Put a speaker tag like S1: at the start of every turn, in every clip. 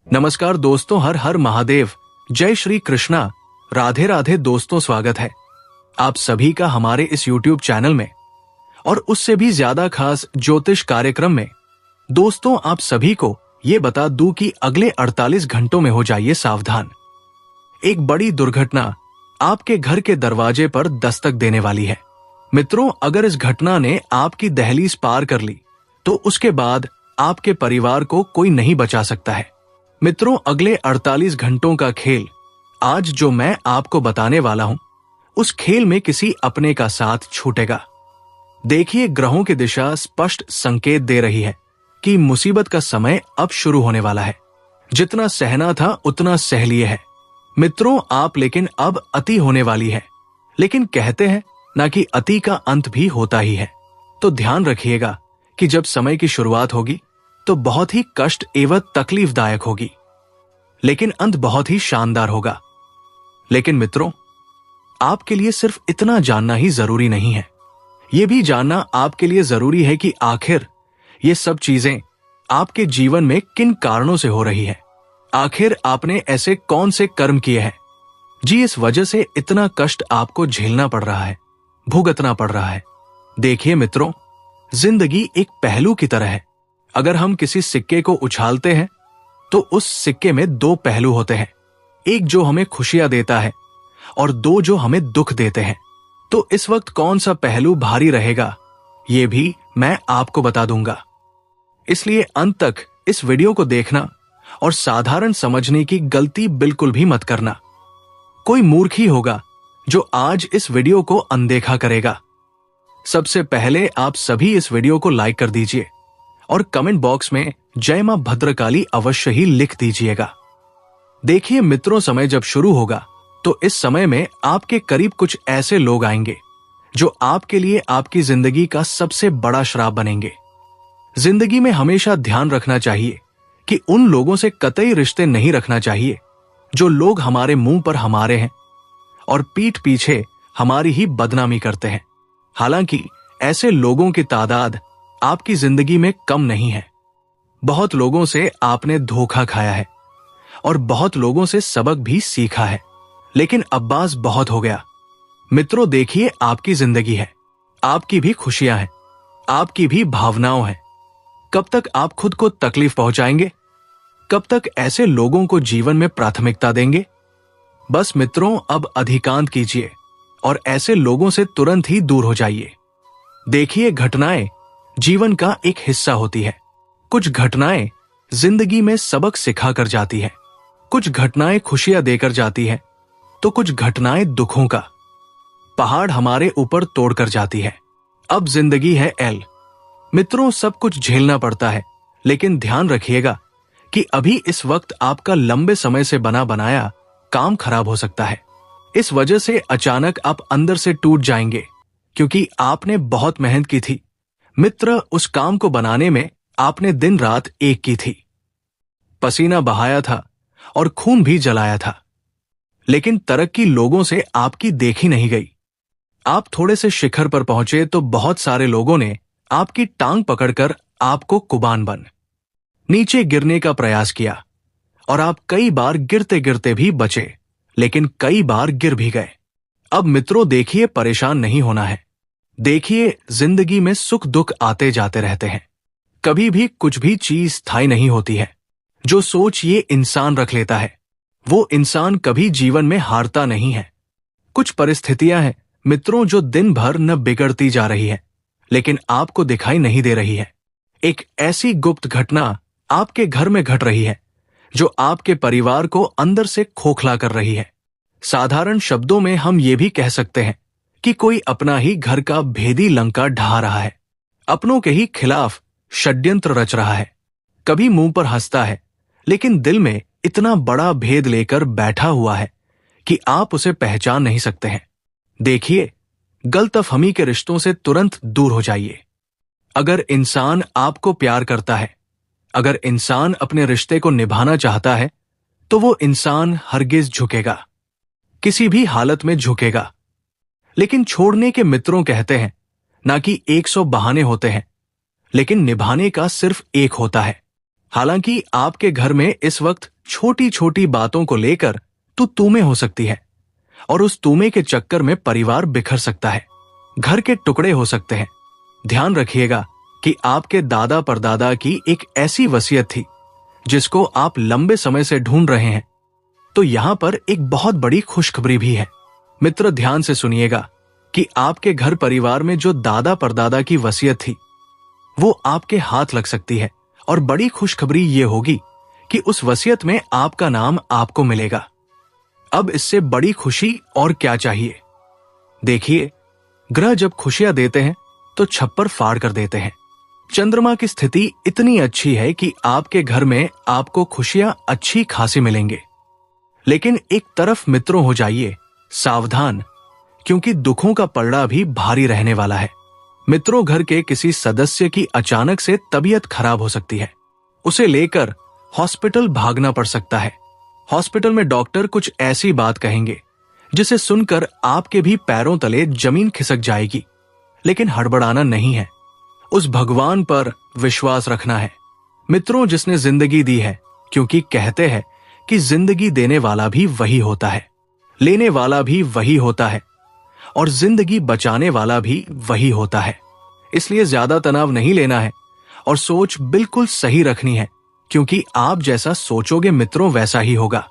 S1: नमस्कार दोस्तों, हर हर महादेव, जय श्री कृष्णा, राधे राधे दोस्तों। स्वागत है आप सभी का हमारे इस YouTube चैनल में और उससे भी ज्यादा खास ज्योतिष कार्यक्रम में। दोस्तों, आप सभी को ये बता दूं कि अगले 48 घंटों में हो जाइए सावधान। एक बड़ी दुर्घटना आपके घर के दरवाजे पर दस्तक देने वाली है। मित्रों, अगर इस घटना ने आपकी दहलीज पार कर ली तो उसके बाद आपके परिवार को कोई नहीं बचा सकता है। मित्रों, अगले 48 घंटों का खेल आज जो मैं आपको बताने वाला हूं, उस खेल में किसी अपने का साथ छूटेगा। देखिए, ग्रहों की दिशा स्पष्ट संकेत दे रही है कि मुसीबत का समय अब शुरू होने वाला है। जितना सहना था उतना सह लिए है मित्रों आप, लेकिन अब अति होने वाली है। लेकिन कहते हैं ना कि अति का अंत भी होता ही है। तो ध्यान रखिएगा कि जब समय की शुरुआत होगी तो बहुत ही कष्ट एवं तकलीफदायक होगी, लेकिन अंत बहुत ही शानदार होगा। लेकिन मित्रों, आपके लिए सिर्फ इतना जानना ही जरूरी नहीं है। यह भी जानना आपके लिए जरूरी है कि आखिर ये सब चीजें आपके जीवन में किन कारणों से हो रही है। आखिर आपने ऐसे कौन से कर्म किए हैं जी, इस वजह से इतना कष्ट आपको झेलना पड़ रहा है, भुगतना पड़ रहा है। देखिए मित्रों, जिंदगी एक पहलू की तरह है। अगर हम किसी सिक्के को उछालते हैं तो उस सिक्के में दो पहलू होते हैं, एक जो हमें खुशियां देता है और दो जो हमें दुख देते हैं। तो इस वक्त कौन सा पहलू भारी रहेगा, ये भी मैं आपको बता दूंगा। इसलिए अंत तक इस वीडियो को देखना और साधारण समझने की गलती बिल्कुल भी मत करना। कोई मूर्ख ही होगा जो आज इस वीडियो को अनदेखा करेगा। सबसे पहले आप सभी इस वीडियो को लाइक कर दीजिए और कमेंट बॉक्स में जय मां भद्रकाली अवश्य ही लिख दीजिएगा। देखिए मित्रों, समय जब शुरू होगा तो इस समय में आपके करीब कुछ ऐसे लोग आएंगे जो आपके लिए आपकी जिंदगी का सबसे बड़ा श्राप बनेंगे। जिंदगी में हमेशा ध्यान रखना चाहिए कि उन लोगों से कतई रिश्ते नहीं रखना चाहिए जो लोग हमारे मुंह पर हमारे हैं और पीठ पीछे हमारी ही बदनामी करते हैं। हालांकि ऐसे लोगों की तादाद आपकी जिंदगी में कम नहीं है। बहुत लोगों से आपने धोखा खाया है और बहुत लोगों से सबक भी सीखा है, लेकिन अब्बास बहुत हो गया। मित्रों, देखिए, आपकी जिंदगी है, आपकी भी खुशियां हैं, आपकी भी भावनाओं हैं। कब तक आप खुद को तकलीफ पहुंचाएंगे? कब तक ऐसे लोगों को जीवन में प्राथमिकता देंगे? बस मित्रों, अब अधिकांत कीजिए और ऐसे लोगों से तुरंत ही दूर हो जाइए। देखिए, घटनाएं जीवन का एक हिस्सा होती है। कुछ घटनाएं जिंदगी में सबक सिखा कर जाती है, कुछ घटनाएं खुशियां देकर जाती है, तो कुछ घटनाएं दुखों का पहाड़ हमारे ऊपर तोड़कर जाती है। अब जिंदगी है एल। मित्रों, सब कुछ झेलना पड़ता है, लेकिन ध्यान रखिएगा कि अभी इस वक्त आपका लंबे समय से बना बनाया काम खराब हो सकता है। इस वजह से अचानक आप अंदर से टूट जाएंगे, क्योंकि आपने बहुत मेहनत की थी। मित्र, उस काम को बनाने में आपने दिन रात एक की थी, पसीना बहाया था और खून भी जलाया था, लेकिन तरक्की लोगों से आपकी देखी नहीं गई। आप थोड़े से शिखर पर पहुंचे तो बहुत सारे लोगों ने आपकी टांग पकड़कर आपको कुबान बन नीचे गिरने का प्रयास किया और आप कई बार गिरते गिरते भी बचे, लेकिन कई बार गिर भी गए। अब मित्रों देखिए, परेशान नहीं होना है। देखिए, जिंदगी में सुख दुख आते जाते रहते हैं। कभी भी कुछ भी चीज स्थायी नहीं होती है। जो सोच ये इंसान रख लेता है, वो इंसान कभी जीवन में हारता नहीं है। कुछ परिस्थितियां हैं मित्रों जो दिन भर न बिगड़ती जा रही है, लेकिन आपको दिखाई नहीं दे रही है। एक ऐसी गुप्त घटना आपके घर में घट रही है जो आपके परिवार को अंदर से खोखला कर रही है। साधारण शब्दों में हम ये भी कह सकते हैं कि कोई अपना ही घर का भेदी लंका ढा रहा है, अपनों के ही खिलाफ षड्यंत्र रच रहा है। कभी मुंह पर हंसता है, लेकिन दिल में इतना बड़ा भेद लेकर बैठा हुआ है कि आप उसे पहचान नहीं सकते हैं। देखिए, गलतफहमी के रिश्तों से तुरंत दूर हो जाइए। अगर इंसान आपको प्यार करता है, अगर इंसान अपने रिश्ते को निभाना चाहता है, तो वो इंसान हरगिज झुकेगा, किसी भी हालत में झुकेगा। लेकिन छोड़ने के मित्रों कहते हैं ना कि 100 बहाने होते हैं, लेकिन निभाने का सिर्फ एक होता है। हालांकि आपके घर में इस वक्त छोटी छोटी बातों को लेकर तू में हो सकती है और उस तूमे के चक्कर में परिवार बिखर सकता है, घर के टुकड़े हो सकते हैं। ध्यान रखिएगा कि आपके दादा परदादा की एक ऐसी वसीयत थी जिसको आप लंबे समय से ढूंढ रहे हैं। तो यहां पर एक बहुत बड़ी खुशखबरी भी है। मित्र, ध्यान से सुनिएगा कि आपके घर परिवार में जो दादा परदादा की वसीयत थी वो आपके हाथ लग सकती है और बड़ी खुशखबरी ये होगी कि उस वसीयत में आपका नाम आपको मिलेगा। अब इससे बड़ी खुशी और क्या चाहिए। देखिए, ग्रह जब खुशियां देते हैं तो छप्पर फाड़ कर देते हैं। चंद्रमा की स्थिति इतनी अच्छी है कि आपके घर में आपको खुशियां अच्छी खासी मिलेंगे। लेकिन एक तरफ मित्रों हो जाइए सावधान, क्योंकि दुखों का पलड़ा भी भारी रहने वाला है। मित्रों, घर के किसी सदस्य की अचानक से तबीयत खराब हो सकती है। उसे लेकर हॉस्पिटल भागना पड़ सकता है। हॉस्पिटल में डॉक्टर कुछ ऐसी बात कहेंगे जिसे सुनकर आपके भी पैरों तले जमीन खिसक जाएगी। लेकिन हड़बड़ाना नहीं है, उस भगवान पर विश्वास रखना है। मित्रों, जिसने जिंदगी दी है, क्योंकि कहते हैं कि जिंदगी देने वाला भी वही होता है, लेने वाला भी वही होता है और जिंदगी बचाने वाला भी वही होता है। इसलिए ज्यादा तनाव नहीं लेना है और सोच बिल्कुल सही रखनी है, क्योंकि आप जैसा सोचोगे मित्रों वैसा ही होगा।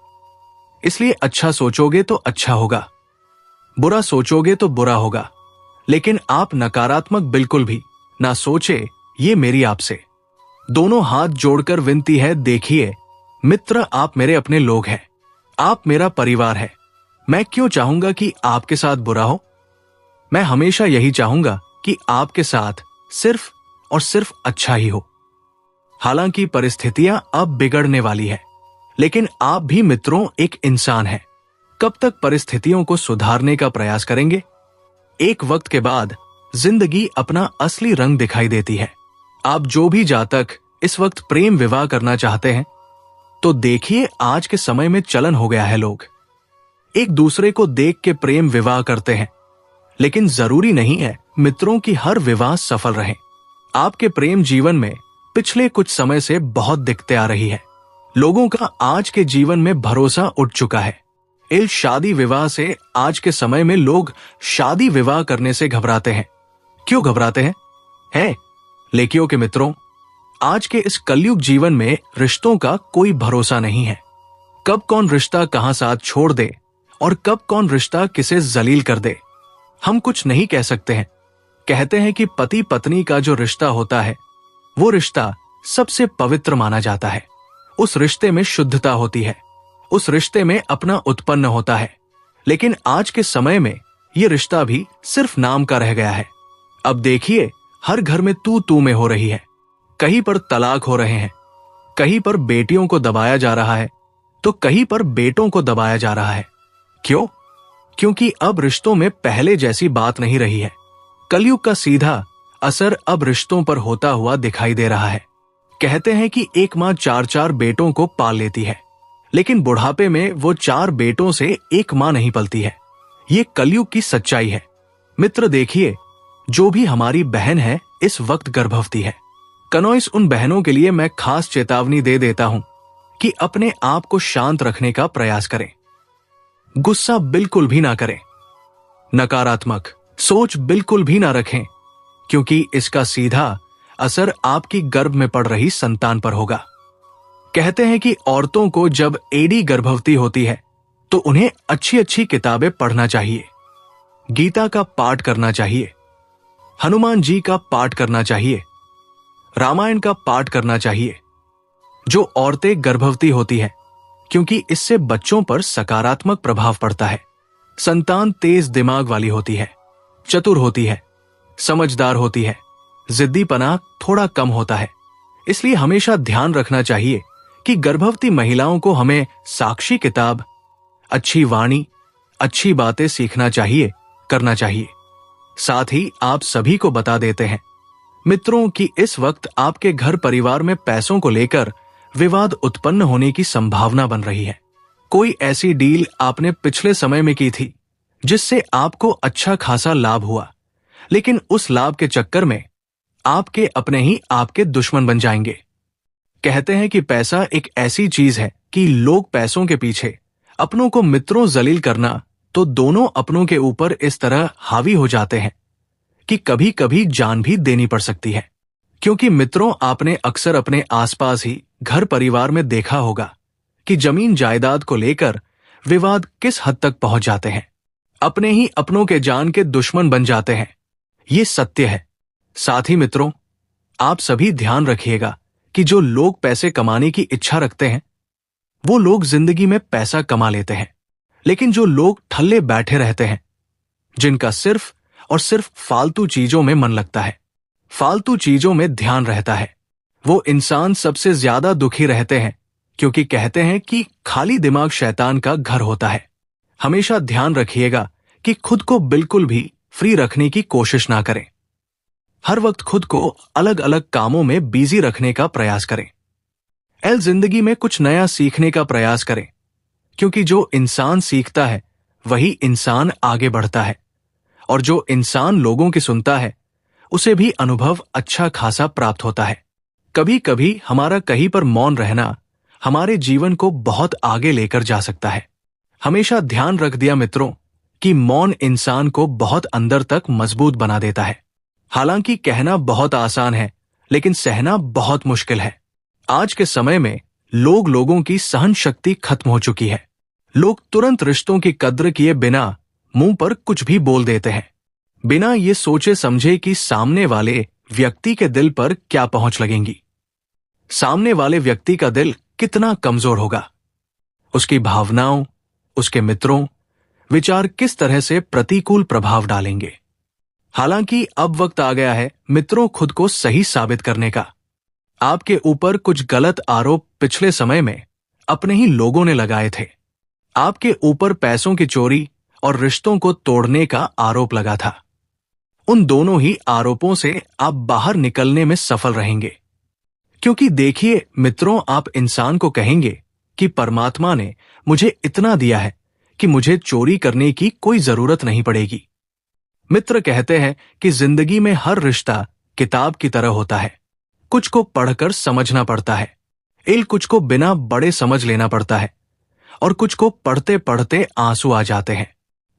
S1: इसलिए अच्छा सोचोगे तो अच्छा होगा, बुरा सोचोगे तो बुरा होगा। लेकिन आप नकारात्मक बिल्कुल भी ना सोचे, ये मेरी आपसे दोनों हाथ जोड़कर विनती है। देखिए मित्र, आप मेरे अपने लोग हैं, आप मेरा परिवार है। मैं क्यों चाहूंगा कि आपके साथ बुरा हो? मैं हमेशा यही चाहूंगा कि आपके साथ सिर्फ और सिर्फ अच्छा ही हो। हालांकि परिस्थितियां अब बिगड़ने वाली है, लेकिन आप भी मित्रों एक इंसान हैं। कब तक परिस्थितियों को सुधारने का प्रयास करेंगे? एक वक्त के बाद जिंदगी अपना असली रंग दिखाई देती है। आप जो भी जातक इस वक्त प्रेम विवाह करना चाहते हैं, तो देखिए आज के समय में चलन हो गया है, लोग एक दूसरे को देख के प्रेम विवाह करते हैं। लेकिन जरूरी नहीं है मित्रों की हर विवाह सफल रहे। आपके प्रेम जीवन में पिछले कुछ समय से बहुत दिक्कतें आ रही है। लोगों का आज के जीवन में भरोसा उठ चुका है। इस शादी विवाह से आज के समय में लोग शादी विवाह करने से घबराते हैं। क्यों घबराते हैं? लेकियों के मित्रों, आज के इस कलयुग जीवन में रिश्तों का कोई भरोसा नहीं है। कब कौन रिश्ता कहां साथ छोड़ दे और कब कौन रिश्ता किसे जलील कर दे, हम कुछ नहीं कह सकते हैं। कहते हैं कि पति पत्नी का जो रिश्ता होता है वो रिश्ता सबसे पवित्र माना जाता है। उस रिश्ते में शुद्धता होती है, उस रिश्ते में अपना उत्पन्न होता है। लेकिन आज के समय में ये रिश्ता भी सिर्फ नाम का रह गया है। अब देखिए, हर घर में तू में हो रही है। कहीं पर तलाक हो रहे हैं, कहीं पर बेटियों को दबाया जा रहा है, तो कहीं पर बेटों को दबाया जा रहा है। क्यों? क्योंकि अब रिश्तों में पहले जैसी बात नहीं रही है। कलयुग का सीधा असर अब रिश्तों पर होता हुआ दिखाई दे रहा है। कहते हैं कि एक मां 4-4 बेटों को पाल लेती है, लेकिन बुढ़ापे में वो 4 बेटों से एक मां नहीं पलती है। ये कलयुग की सच्चाई है। मित्र देखिए, जो भी हमारी बहन है इस वक्त गर्भवती है। कनोइस उन बहनों के लिए मैं खास चेतावनी दे देता हूं कि अपने आप को शांत रखने का प्रयास करें। गुस्सा बिल्कुल भी ना करें, नकारात्मक सोच बिल्कुल भी ना रखें, क्योंकि इसका सीधा असर आपकी गर्भ में पड़ रही संतान पर होगा। कहते हैं कि औरतों को जब एडी गर्भवती होती है तो उन्हें अच्छी अच्छी किताबें पढ़ना चाहिए, गीता का पाठ करना चाहिए, हनुमान जी का पाठ करना चाहिए, रामायण का पाठ करना चाहिए। जो औरतें गर्भवती होती हैं, क्योंकि इससे बच्चों पर सकारात्मक प्रभाव पड़ता है। संतान तेज दिमाग वाली होती है, चतुर होती है, समझदार होती है, जिद्दीपना थोड़ा कम होता है। इसलिए हमेशा ध्यान रखना चाहिए कि गर्भवती महिलाओं को हमें साक्षी किताब, अच्छी वाणी, अच्छी बातें सीखना चाहिए, करना चाहिए। साथ ही आप सभी को बता देते हैं मित्रों कि इस वक्त आपके घर परिवार में पैसों को लेकर विवाद उत्पन्न होने की संभावना बन रही है। कोई ऐसी डील आपने पिछले समय में की थी जिससे आपको अच्छा खासा लाभ हुआ, लेकिन उस लाभ के चक्कर में आपके अपने ही आपके दुश्मन बन जाएंगे। कहते हैं कि पैसा एक ऐसी चीज है कि लोग पैसों के पीछे अपनों को मित्रों जलील करना तो दोनों अपनों के ऊपर इस तरह हावी हो जाते हैं कि कभी कभी जान भी देनी पड़ सकती है। क्योंकि मित्रों, आपने अक्सर अपने आसपास ही घर परिवार में देखा होगा कि जमीन जायदाद को लेकर विवाद किस हद तक पहुंच जाते हैं। अपने ही अपनों के जान के दुश्मन बन जाते हैं। ये सत्य है। साथ ही मित्रों, आप सभी ध्यान रखिएगा कि जो लोग पैसे कमाने की इच्छा रखते हैं वो लोग जिंदगी में पैसा कमा लेते हैं, लेकिन जो लोग ठल्ले बैठे रहते हैं, जिनका सिर्फ और सिर्फ फालतू चीजों में मन लगता है, फालतू चीजों में ध्यान रहता है, वो इंसान सबसे ज्यादा दुखी रहते हैं। क्योंकि कहते हैं कि खाली दिमाग शैतान का घर होता है। हमेशा ध्यान रखिएगा कि खुद को बिल्कुल भी फ्री रखने की कोशिश ना करें। हर वक्त खुद को अलग अलग कामों में बिजी रखने का प्रयास करें। जिंदगी में कुछ नया सीखने का प्रयास करें, क्योंकि जो इंसान सीखता है वही इंसान आगे बढ़ता है, और जो इंसान लोगों की सुनता है उसे भी अनुभव अच्छा खासा प्राप्त होता है। कभी कभी हमारा कहीं पर मौन रहना हमारे जीवन को बहुत आगे लेकर जा सकता है। हमेशा ध्यान रख दिया मित्रों कि मौन इंसान को बहुत अंदर तक मजबूत बना देता है। हालांकि कहना बहुत आसान है, लेकिन सहना बहुत मुश्किल है। आज के समय में लोगों की सहन शक्ति खत्म हो चुकी है। लोग तुरंत रिश्तों की कद्र किए बिना मुंह पर कुछ भी बोल देते हैं, बिना ये सोचे समझे कि सामने वाले व्यक्ति के दिल पर क्या पहुंच लगेंगी, सामने वाले व्यक्ति का दिल कितना कमजोर होगा, उसकी भावनाओं, उसके मित्रों, विचार किस तरह से प्रतिकूल प्रभाव डालेंगे। हालांकि अब वक्त आ गया है मित्रों खुद को सही साबित करने का। आपके ऊपर कुछ गलत आरोप पिछले समय में अपने ही लोगों ने लगाए थे। आपके ऊपर पैसों की चोरी और रिश्तों को तोड़ने का आरोप लगा था। उन दोनों ही आरोपों से आप बाहर निकलने में सफल रहेंगे। क्योंकि देखिए मित्रों, आप इंसान को कहेंगे कि परमात्मा ने मुझे इतना दिया है कि मुझे चोरी करने की कोई जरूरत नहीं पड़ेगी। मित्र कहते हैं कि जिंदगी में हर रिश्ता किताब की तरह होता है। कुछ को पढ़कर समझना पड़ता है, कुछ को बिना बड़े समझ लेना पड़ता है, और कुछ को पढ़ते पढ़ते आंसू आ जाते हैं।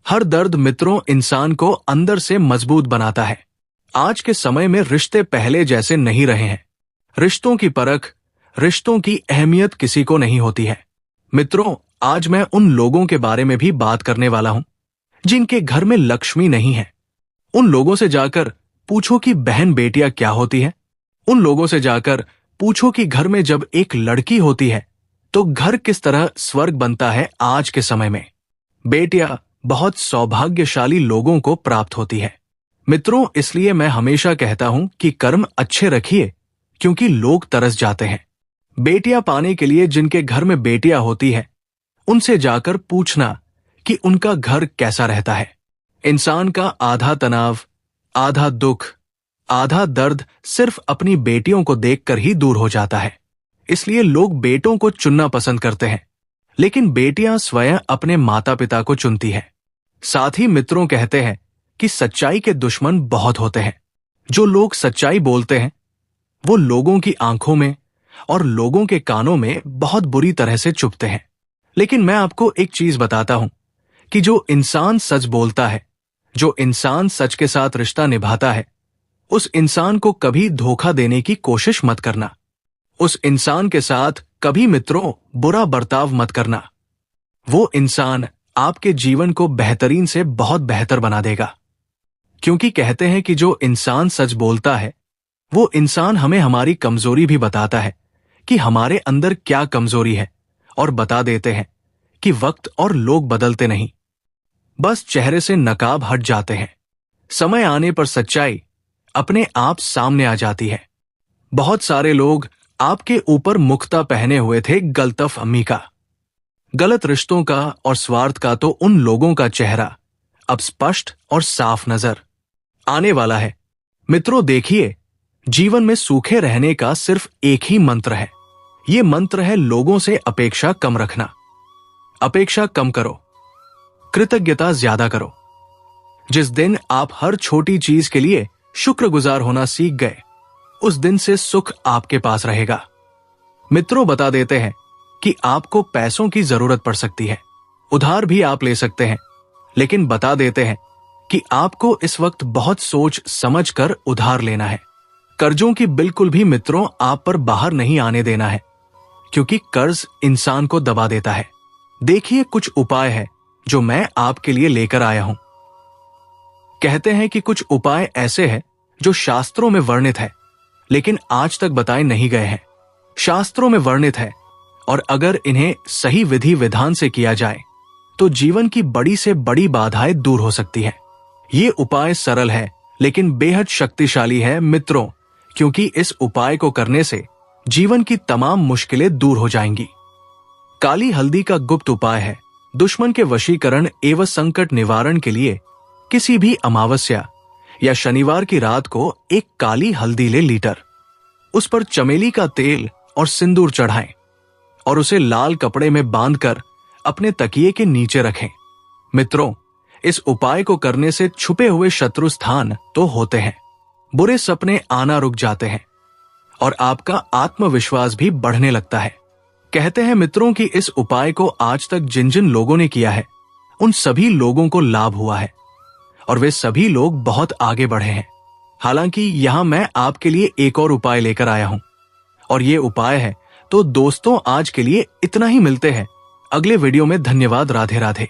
S1: हर दर्द मित्रों इंसान को अंदर से मजबूत बनाता है। आज के समय में रिश्ते पहले जैसे नहीं रहे हैं। रिश्तों की परख, रिश्तों की अहमियत किसी को नहीं होती है। मित्रों, आज मैं उन लोगों के बारे में भी बात करने वाला हूं जिनके घर में लक्ष्मी नहीं है। उन लोगों से जाकर पूछो कि बहन बेटियां क्या होती है। उन लोगों से जाकर पूछो कि घर में जब एक लड़की होती है तो घर किस तरह स्वर्ग बनता है। आज के समय में बेटियां बहुत सौभाग्यशाली लोगों को प्राप्त होती है। मित्रों, इसलिए मैं हमेशा कहता हूं कि कर्म अच्छे रखिए, क्योंकि लोग तरस जाते हैं। बेटियां पाने के लिए जिनके घर में बेटियां होती है उनसे जाकर पूछना कि उनका घर कैसा रहता है। इंसान का आधा तनाव, आधा दुख, आधा दर्द सिर्फ अपनी बेटियों को देखकर ही दूर हो जाता है। इसलिए लोग बेटों को चुनना पसंद करते हैं, लेकिन बेटियां स्वयं अपने माता पिता को चुनती है। साथ ही मित्रों कहते हैं कि सच्चाई के दुश्मन बहुत होते हैं। जो लोग सच्चाई बोलते हैं वो लोगों की आंखों में और लोगों के कानों में बहुत बुरी तरह से चुभते हैं। लेकिन मैं आपको एक चीज बताता हूं कि जो इंसान सच बोलता है, जो इंसान सच के साथ रिश्ता निभाता है, उस इंसान को कभी धोखा देने की कोशिश मत करना। उस इंसान के साथ कभी मित्रों बुरा बर्ताव मत करना। वो इंसान आपके जीवन को बेहतरीन से बहुत बेहतर बना देगा। क्योंकि कहते हैं कि जो इंसान सच बोलता है वो इंसान हमें हमारी कमजोरी भी बताता है कि हमारे अंदर क्या कमजोरी है, और बता देते हैं कि वक्त और लोग बदलते नहीं, बस चेहरे से नकाब हट जाते हैं। समय आने पर सच्चाई अपने आप सामने आ जाती है। बहुत सारे लोग आपके ऊपर मुख्ता पहने हुए थे गलतफ अम्मी का, गलत रिश्तों का और स्वार्थ का। तो उन लोगों का चेहरा अब स्पष्ट और साफ नजर आने वाला है। मित्रों देखिए, जीवन में सूखे रहने का सिर्फ एक ही मंत्र है। ये मंत्र है लोगों से अपेक्षा कम रखना। अपेक्षा कम करो, कृतज्ञता ज्यादा करो। जिस दिन आप हर छोटी चीज के लिए शुक्रगुजार होना सीख गए, उस दिन से सुख आपके पास रहेगा। मित्रों बता देते हैं कि आपको पैसों की जरूरत पड़ सकती है, उधार भी आप ले सकते हैं, लेकिन बता देते हैं कि आपको इस वक्त बहुत सोच समझ कर उधार लेना है। कर्जों की बिल्कुल भी मित्रों आप पर बाहर नहीं आने देना है, क्योंकि कर्ज इंसान को दबा देता है। देखिए कुछ उपाय है जो मैं आपके लिए लेकर आया हूं। कहते हैं कि कुछ उपाय ऐसे हैं जो शास्त्रों में वर्णित है, लेकिन आज तक बताए नहीं गए हैं। शास्त्रों में वर्णित है और अगर इन्हें सही विधि विधान से किया जाए तो जीवन की बड़ी से बड़ी बाधाएं दूर हो सकती है। ये उपाय सरल है लेकिन बेहद शक्तिशाली है मित्रों, क्योंकि इस उपाय को करने से जीवन की तमाम मुश्किलें दूर हो जाएंगी। काली हल्दी का गुप्त उपाय है। दुश्मन के वशीकरण एवं संकट निवारण के लिए किसी भी अमावस्या या शनिवार की रात को एक काली हल्दी ले लीटर, उस पर चमेली का तेल और सिंदूर चढ़ाएं और उसे लाल कपड़े में बांधकर अपने तकिए के नीचे रखें। मित्रों, इस उपाय को करने से छुपे हुए शत्रु स्थान तो होते हैं, बुरे सपने आना रुक जाते हैं और आपका आत्मविश्वास भी बढ़ने लगता है। कहते हैं मित्रों कि इस उपाय को आज तक जिन जिन लोगों ने किया है उन सभी लोगों को लाभ हुआ है और वे सभी लोग बहुत आगे बढ़े हैं। हालांकि यहां मैं आपके लिए एक और उपाय लेकर आया हूं और ये उपाय है। तो दोस्तों आज के लिए इतना ही, मिलते हैं अगले वीडियो में। धन्यवाद। राधे राधे।